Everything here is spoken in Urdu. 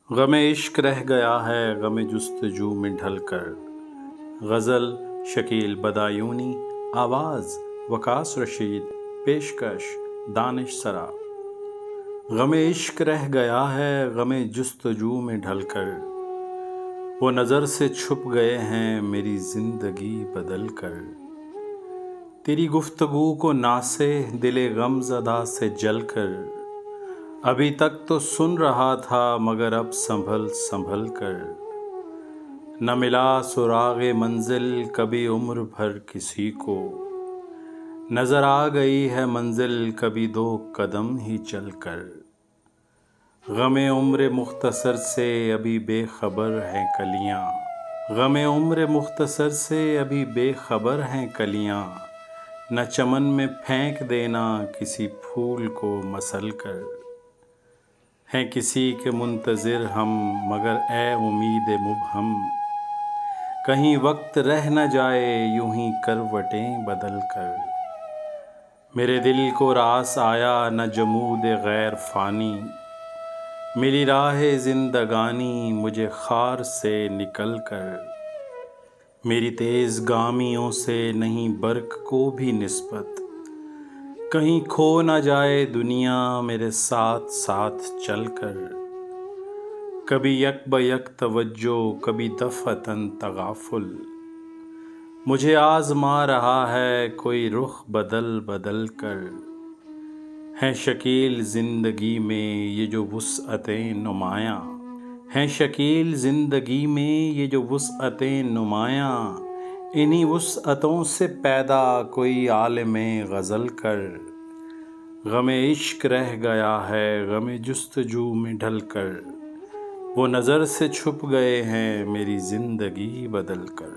غم عشق رہ گیا ہے غم جستجو میں ڈھل کر۔ غزل شکیل بدایونی، آواز وکاس رشید، پیشکش دانش سرا۔ غم عشق رہ گیا ہے غم جستجو میں ڈھل کر، وہ نظر سے چھپ گئے ہیں میری زندگی بدل کر۔ تیری گفتگو کو ناسے دل غم زدہ سے جل کر، ابھی تک تو سن رہا تھا مگر اب سنبھل سنبھل کر۔ نہ ملا سراغ منزل کبھی عمر بھر کسی کو، نظر آ گئی ہے منزل کبھی دو قدم ہی چل کر۔ غم عمر مختصر سے ابھی بے خبر ہیں کلیاں، غم عمر مختصر سے ابھی بے خبر ہیں کلیاں۔ نہ چمن میں پھینک دینا کسی پھول کو مسل کر، ہیں کسی کے منتظر ہم مگر اے امید مبہم، کہیں وقت رہ نہ جائے یوں ہی کروٹیں بدل کر۔ میرے دل کو راس آیا نہ جمود غیر فانی، ملی راہ زندگانی مجھے خار سے نکل کر۔ میری تیز گامیوں سے نہیں برق کو بھی نسبت، کہیں کھو نہ جائے دنیا میرے ساتھ ساتھ چل کر۔ کبھی یک بہ یک توجہ کبھی دفعتاً تغافل، مجھے آزما رہا ہے کوئی رخ بدل بدل کر۔ ہیں شکیل زندگی میں یہ جو وسعتیں نمایاں، ہیں شکیل زندگی میں یہ جو وسعتیں نمایاں، انہی وسعتوں سے پیدا کوئی عالم غزل کر۔ غم عشق رہ گیا ہے غم جستجو میں ڈھل کر، وہ نظر سے چھپ گئے ہیں میری زندگی بدل کر۔